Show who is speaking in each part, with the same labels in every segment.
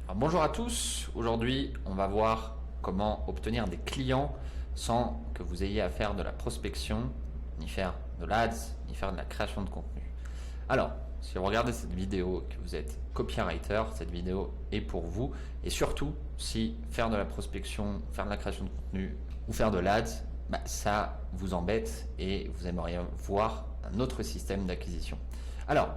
Speaker 1: Alors, bonjour à tous, aujourd'hui on va voir comment obtenir des clients sans que vous ayez à faire de la prospection, ni faire de l'ADS, ni faire de la création de contenu. Alors, si vous regardez cette vidéo et que vous êtes copywriter, cette vidéo est pour vous. Et surtout, si faire de la prospection, faire de la création de contenu ou faire de l'ADS, ça vous embête et vous aimeriez voir un autre système d'acquisition. Alors,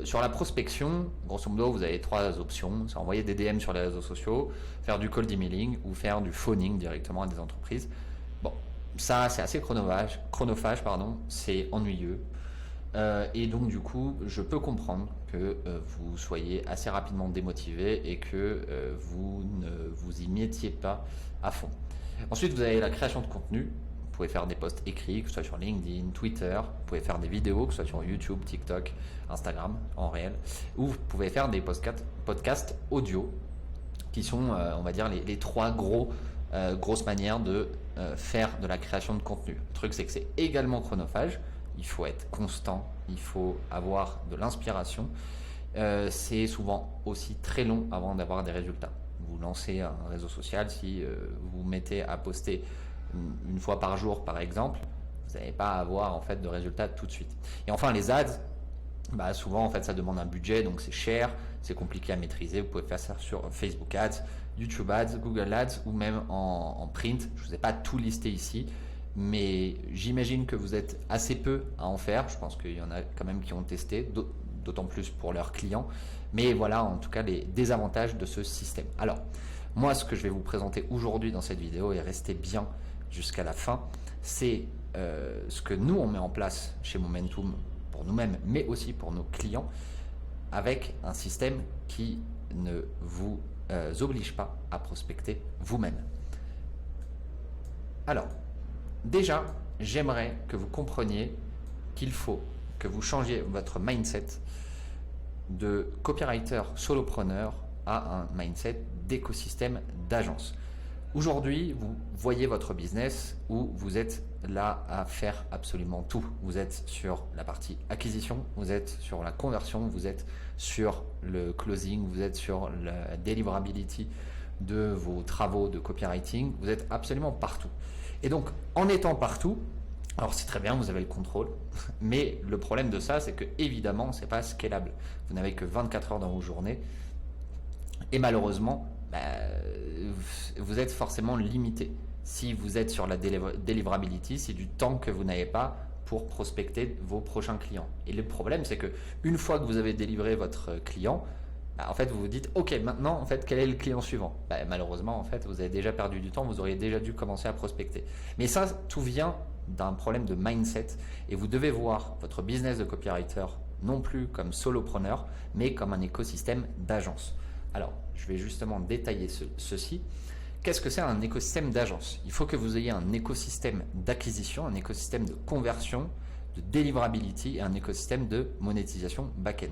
Speaker 1: sur la prospection, grosso modo, vous avez trois options. C'est envoyer des DM sur les réseaux sociaux, faire du cold emailing ou faire du phoning directement à des entreprises. Bon, ça c'est assez chronophage, c'est ennuyeux. Et donc du coup, je peux comprendre que vous soyez assez rapidement démotivé et que vous ne vous y mettiez pas à fond. Ensuite, vous avez la création de contenu. Vous pouvez faire des posts écrits, que ce soit sur LinkedIn, Twitter. Vous pouvez faire des vidéos, que ce soit sur YouTube, TikTok, Instagram, en réel. Ou vous pouvez faire des podcasts audio, qui sont, on va dire, les trois grosses manières de faire de la création de contenu. Le truc, c'est que c'est également chronophage. Il faut être constant, il faut avoir de l'inspiration. C'est souvent aussi très long avant d'avoir des résultats. Vous lancez un réseau social, si vous mettez à poster une fois par jour par exemple, vous n'allez pas avoir en fait de résultats tout de suite. Et enfin les ads, souvent en fait ça demande un budget, donc c'est cher, c'est compliqué à maîtriser. Vous pouvez faire ça sur Facebook Ads, YouTube Ads, Google Ads ou même en print. Je ne vous ai pas tout listé ici, mais j'imagine que vous êtes assez peu à en faire. Je pense qu'il y en a quand même qui ont testé, d'autant plus pour leurs clients. Mais voilà en tout cas les désavantages de ce système. Alors moi, ce que je vais vous présenter aujourd'hui dans cette vidéo, et restez bien jusqu'à la fin, c'est ce que nous on met en place chez Momentum pour nous-mêmes, mais aussi pour nos clients, avec un système qui ne vous oblige pas à prospecter vous-même. Alors, déjà, j'aimerais que vous compreniez qu'il faut que vous changiez votre mindset de copywriter solopreneur à un mindset d'écosystème d'agence. Aujourd'hui, vous voyez votre business où vous êtes là à faire absolument tout. Vous êtes sur la partie acquisition, vous êtes sur la conversion, vous êtes sur le closing, vous êtes sur la deliverability de vos travaux de copywriting, vous êtes absolument partout. Et donc, en étant partout, alors c'est très bien, vous avez le contrôle, mais le problème de ça, c'est que évidemment, c'est pas scalable. Vous n'avez que 24 heures dans vos journées, et malheureusement, vous êtes forcément limité. Si vous êtes sur la deliverability, c'est du temps que vous n'avez pas pour prospecter vos prochains clients. Et le problème, c'est que une fois que vous avez délivré votre client, en fait, vous vous dites, ok, maintenant, en fait, quel est le client suivant? Malheureusement, en fait, vous avez déjà perdu du temps, vous auriez déjà dû commencer à prospecter. Mais ça, tout vient d'un problème de mindset, et vous devez voir votre business de copywriter non plus comme solopreneur, mais comme un écosystème d'agence. Alors, je vais justement détailler ceci. Qu'est-ce que c'est un écosystème d'agence? Il faut que vous ayez un écosystème d'acquisition, un écosystème de conversion, de deliverability et un écosystème de monétisation back-end.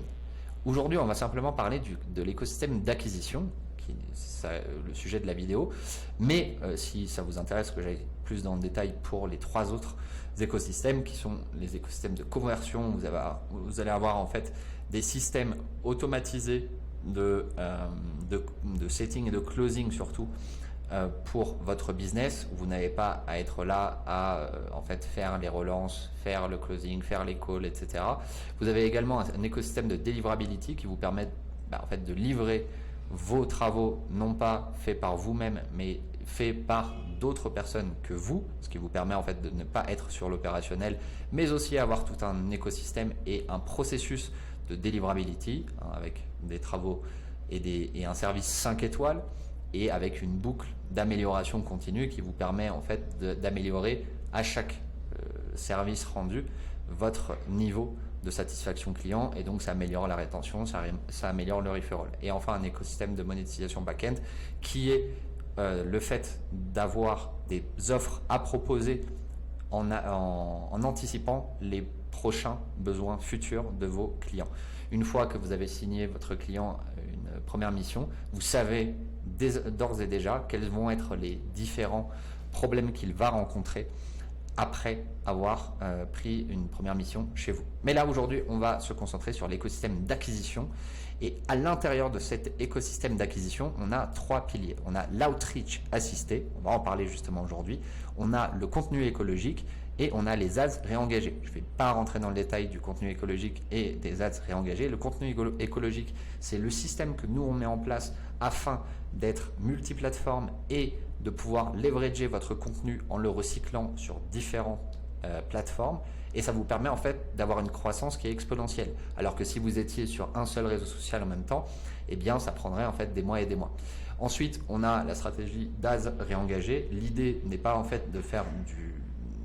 Speaker 1: Aujourd'hui, on va simplement parler de l'écosystème d'acquisition, qui est le sujet de la vidéo. Mais si ça vous intéresse que j'aille plus dans le détail pour les trois autres écosystèmes, qui sont les écosystèmes de conversion, vous allez avoir en fait des systèmes automatisés de setting et de closing surtout pour votre business, où vous n'avez pas à être là à en fait faire les relances, faire le closing, faire les calls, etc. Vous avez également un écosystème de deliverability qui vous permet en fait de livrer vos travaux non pas faits par vous-même mais faits par d'autres personnes que vous, ce qui vous permet en fait de ne pas être sur l'opérationnel, mais aussi avoir tout un écosystème et un processus de deliverability avec des travaux et un service 5 étoiles et avec une boucle d'amélioration continue qui vous permet en fait d'améliorer à chaque service rendu votre niveau de satisfaction client, et donc ça améliore la rétention, ça améliore le referral. Et enfin un écosystème de monétisation back-end qui est le fait d'avoir des offres à proposer en anticipant les prochains besoins futurs de vos clients. Une fois que vous avez signé votre client une première mission, vous savez d'ores et déjà quels vont être les différents problèmes qu'il va rencontrer après avoir pris une première mission chez vous. Mais là aujourd'hui, on va se concentrer sur l'écosystème d'acquisition Et à l'intérieur de cet écosystème d'acquisition, on a 3 piliers. On a l'outreach assisté, on va en parler justement aujourd'hui. On a le contenu écologique et on a les ads réengagés. Je ne vais pas rentrer dans le détail du contenu écologique et des ads réengagés. Le contenu écologique, c'est le système que nous on met en place afin d'être multiplateforme et de pouvoir leverager votre contenu en le recyclant sur différentes plateformes. Et ça vous permet en fait d'avoir une croissance qui est exponentielle. Alors que si vous étiez sur un seul réseau social en même temps, eh bien ça prendrait en fait des mois et des mois. Ensuite, on a la stratégie d'AS réengagé. L'idée n'est pas en fait de faire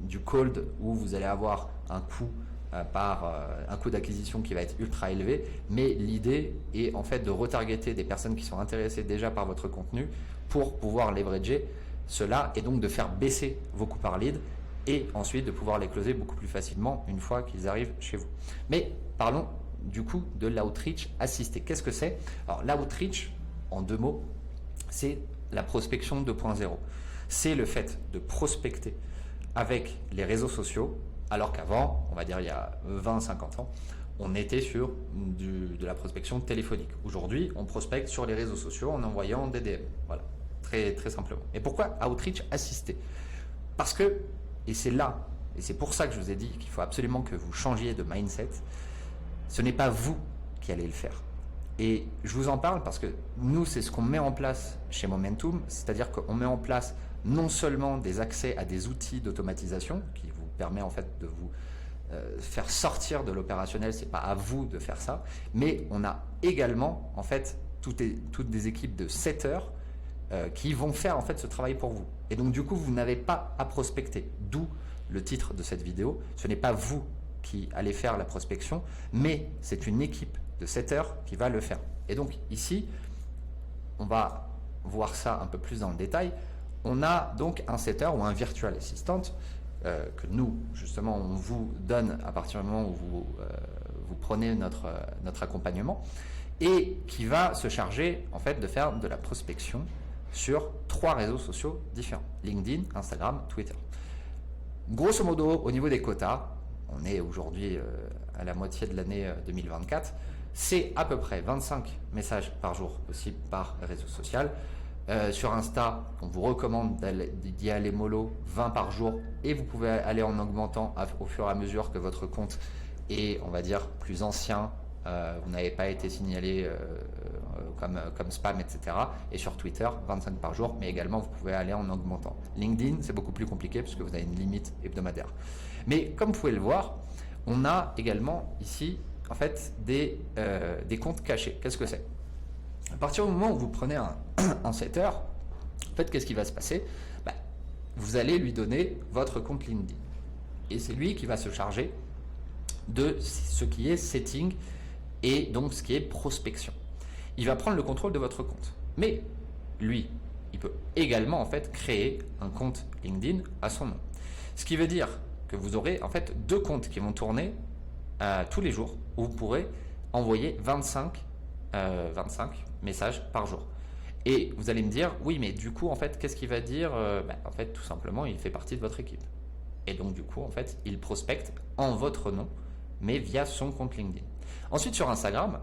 Speaker 1: du cold où vous allez avoir un coût un coût d'acquisition qui va être ultra élevé, mais l'idée est en fait de retargeter des personnes qui sont intéressées déjà par votre contenu pour pouvoir leverager cela et donc de faire baisser vos coûts par lead et ensuite de pouvoir les closer beaucoup plus facilement une fois qu'ils arrivent chez vous. Mais parlons du coup de l'outreach assisté. Qu'est-ce que c'est? Alors l'outreach, en 2 mots, c'est la prospection 2.0. C'est le fait de prospecter avec les réseaux sociaux, alors qu'avant, on va dire il y a 20-50 ans, on était sur de la prospection téléphonique. Aujourd'hui, on prospecte sur les réseaux sociaux en envoyant des DM. Voilà, très, très simplement. Et pourquoi outreach assisté? Parce que, et c'est là, et c'est pour ça que je vous ai dit qu'il faut absolument que vous changiez de mindset, ce n'est pas vous qui allez le faire. Et je vous en parle parce que nous, c'est ce qu'on met en place chez Momentum, c'est-à-dire qu'on met en place non seulement des accès à des outils d'automatisation qui vous permet en fait de vous faire sortir de l'opérationnel, c'est pas à vous de faire ça, mais on a également en fait toutes des équipes de setters qui vont faire en fait ce travail pour vous. Et donc du coup, vous n'avez pas à prospecter, d'où le titre de cette vidéo. Ce n'est pas vous qui allez faire la prospection, mais c'est une équipe de setters qui va le faire. Et donc ici, on va voir ça un peu plus dans le détail. On a donc un setter ou un virtual assistant que nous, justement, on vous donne à partir du moment où vous prenez notre accompagnement et qui va se charger en fait de faire de la prospection sur 3 réseaux sociaux différents, LinkedIn, Instagram, Twitter. Grosso modo, au niveau des quotas, on est aujourd'hui à la moitié de l'année 2024, c'est à peu près 25 messages par jour possible par réseau social. Sur Insta, on vous recommande d'y aller mollo 20 par jour et vous pouvez aller en augmentant au fur et à mesure que votre compte est, on va dire, plus ancien, vous n'avez pas été signalé comme spam, etc. Et sur Twitter, 25 par jour, mais également vous pouvez aller en augmentant. LinkedIn, c'est beaucoup plus compliqué puisque vous avez une limite hebdomadaire. Mais comme vous pouvez le voir, on a également ici en fait des comptes cachés. Qu'est-ce que c'est? À partir du moment où vous prenez un setter, en fait, qu'est-ce qui va se passer? Vous allez lui donner votre compte LinkedIn. Et c'est lui qui va se charger de ce qui est setting et donc ce qui est prospection. Il va prendre le contrôle de votre compte. Mais lui, il peut également en fait créer un compte LinkedIn à son nom. Ce qui veut dire que vous aurez en fait 2 comptes qui vont tourner tous les jours où vous pourrez envoyer 25 messages par jour. Et vous allez me dire, oui, mais du coup, en fait, qu'est-ce qu'il va dire? En fait, tout simplement, il fait partie de votre équipe. Et donc, du coup, en fait, il prospecte en votre nom, mais via son compte LinkedIn. Ensuite, sur Instagram,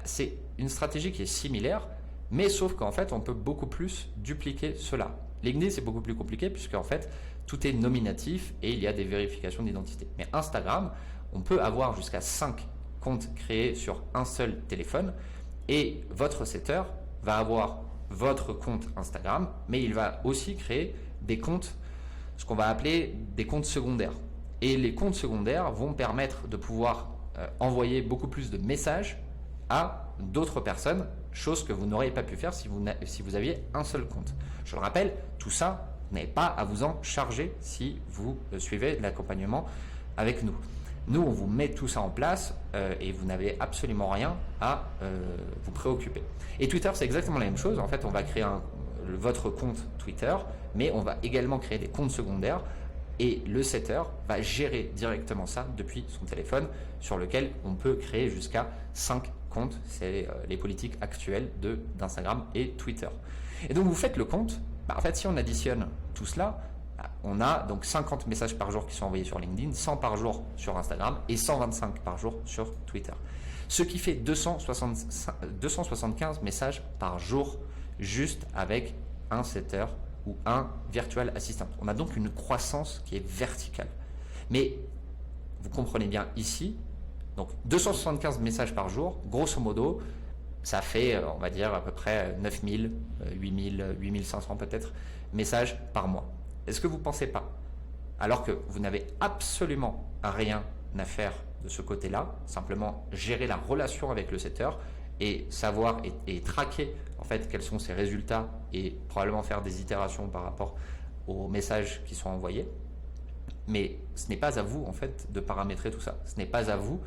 Speaker 1: c'est une stratégie qui est similaire, mais sauf qu'en fait, on peut beaucoup plus dupliquer cela. LinkedIn, c'est beaucoup plus compliqué puisque en fait, tout est nominatif et il y a des vérifications d'identité. Mais Instagram, on peut avoir jusqu'à 5 comptes créés sur un seul téléphone et votre setter va avoir votre compte Instagram, mais il va aussi créer des comptes, ce qu'on va appeler des comptes secondaires. Et les comptes secondaires vont permettre de pouvoir envoyer beaucoup plus de messages à d'autres personnes, chose que vous n'auriez pas pu faire si vous aviez un seul compte. Je le rappelle, tout ça, vous n'avez pas à vous en charger si vous suivez l'accompagnement avec nous. Nous, on vous met tout ça en place et vous n'avez absolument rien à vous préoccuper. Et Twitter, c'est exactement la même chose. En fait, on va créer votre compte Twitter, mais on va également créer des comptes secondaires et le setter va gérer directement ça depuis son téléphone sur lequel on peut créer jusqu'à 5 comptes. C'est les politiques actuelles d'Instagram et Twitter. Et donc, vous faites le compte. En fait, si on additionne tout cela, on a donc 50 messages par jour qui sont envoyés sur LinkedIn, 100 par jour sur Instagram et 125 par jour sur Twitter. Ce qui fait 275 messages par jour juste avec un setter ou un virtual assistant. On a donc une croissance qui est verticale. Mais vous comprenez bien ici, donc 275 messages par jour, grosso modo, ça fait, on va dire, à peu près 9000, 8000, 8500 peut-être messages par mois. Est-ce que vous ne pensez pas, alors que vous n'avez absolument rien à faire de ce côté-là, simplement gérer la relation avec le setter et savoir et traquer en fait quels sont ses résultats et probablement faire des itérations par rapport aux messages qui sont envoyés. Mais ce n'est pas à vous en fait de paramétrer tout ça. Ce n'est pas à vous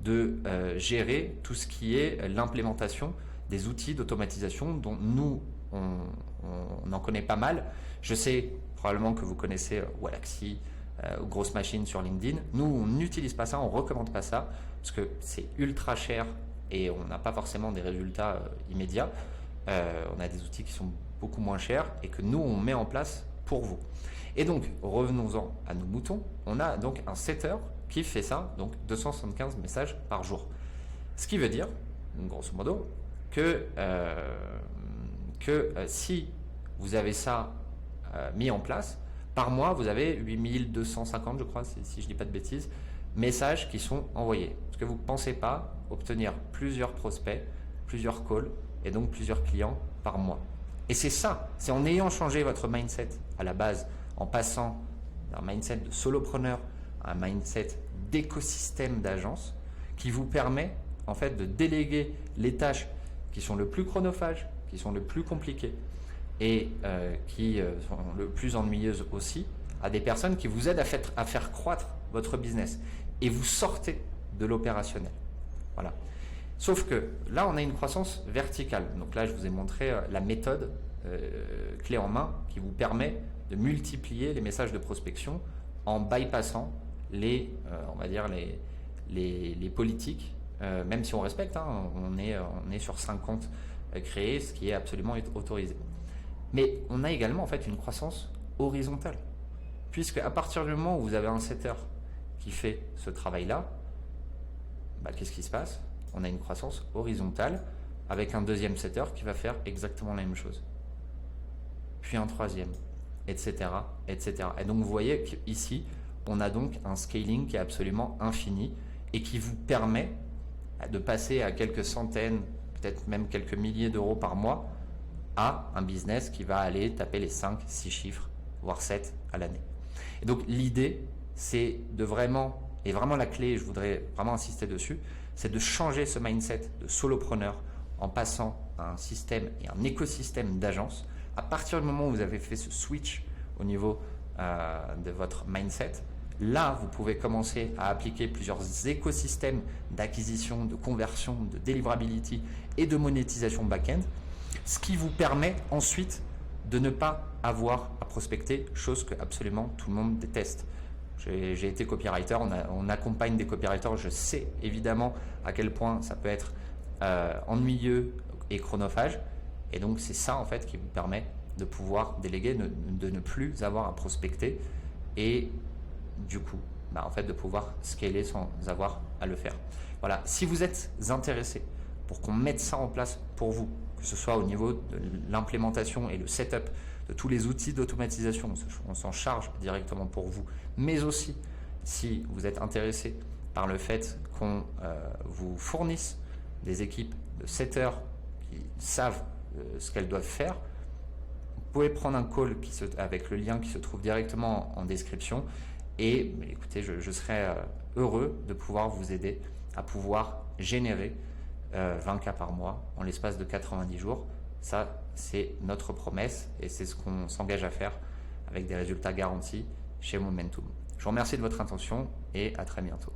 Speaker 1: de gérer tout ce qui est l'implémentation des outils d'automatisation dont nous on en connaît pas mal. Je sais probablement que vous connaissez Wallaxy, Grosse Machine sur LinkedIn. Nous, on n'utilise pas ça, on ne recommande pas ça parce que c'est ultra cher et on n'a pas forcément des résultats immédiats. On a des outils qui sont beaucoup moins chers et que nous, on met en place pour vous. Et donc, revenons-en à nos moutons. On a donc un setter qui fait ça, donc 275 messages par jour. Ce qui veut dire, grosso modo, que si vous avez ça mis en place, par mois, vous avez 8250, je crois, si je ne dis pas de bêtises, messages qui sont envoyés. Parce que vous ne pensez pas obtenir plusieurs prospects, plusieurs calls et donc plusieurs clients par mois. Et c'est ça, c'est en ayant changé votre mindset à la base, en passant d'un mindset de solopreneur à un mindset d'écosystème d'agence qui vous permet en fait de déléguer les tâches qui sont le plus chronophages, qui sont le plus compliquées et qui sont le plus ennuyeuses aussi, à des personnes qui vous aident à faire croître votre business et vous sortez de l'opérationnel. Voilà. Sauf que là, on a une croissance verticale. Donc là, je vous ai montré la méthode clé en main qui vous permet de multiplier les messages de prospection en bypassant on va dire les politiques, même si on respecte, hein, on est sur 50 créés, ce qui est absolument autorisé. Mais on a également en fait une croissance horizontale, puisque à partir du moment où vous avez un setter qui fait ce travail-là, qu'est-ce qui se passe? On a une croissance horizontale avec un deuxième setter qui va faire exactement la même chose, puis un troisième, etc., etc. Et donc vous voyez qu'ici, on a donc un scaling qui est absolument infini et qui vous permet de passer à quelques centaines, peut-être même quelques milliers d'euros par mois à un business qui va aller taper les 5, 6 chiffres, voire 7 à l'année. Et donc l'idée, c'est de vraiment, et vraiment la clé, je voudrais vraiment insister dessus, c'est de changer ce mindset de solopreneur en passant à un système et un écosystème d'agence. À partir du moment où vous avez fait ce switch au niveau de votre mindset, là, vous pouvez commencer à appliquer plusieurs écosystèmes d'acquisition, de conversion, de deliverability et de monétisation back-end, ce qui vous permet ensuite de ne pas avoir à prospecter, chose que absolument tout le monde déteste. J'ai été copywriter, on accompagne des copywriters, je sais évidemment à quel point ça peut être ennuyeux et chronophage, et donc c'est ça en fait qui vous permet de pouvoir déléguer, de ne plus avoir à prospecter et du coup en fait de pouvoir scaler sans avoir à le faire. Voilà, si vous êtes intéressé pour qu'on mette ça en place pour vous, que ce soit au niveau de l'implémentation et le setup de tous les outils d'automatisation, on s'en charge directement pour vous, mais aussi si vous êtes intéressé par le fait qu'on vous fournisse des équipes de setters qui savent ce qu'elles doivent faire, vous pouvez prendre un call avec le lien qui se trouve directement en description et écoutez, je serai heureux de pouvoir vous aider à pouvoir générer 20 cas par mois en l'espace de 90 jours. Ça, c'est notre promesse et c'est ce qu'on s'engage à faire avec des résultats garantis chez Momentum. Je vous remercie de votre attention et à très bientôt.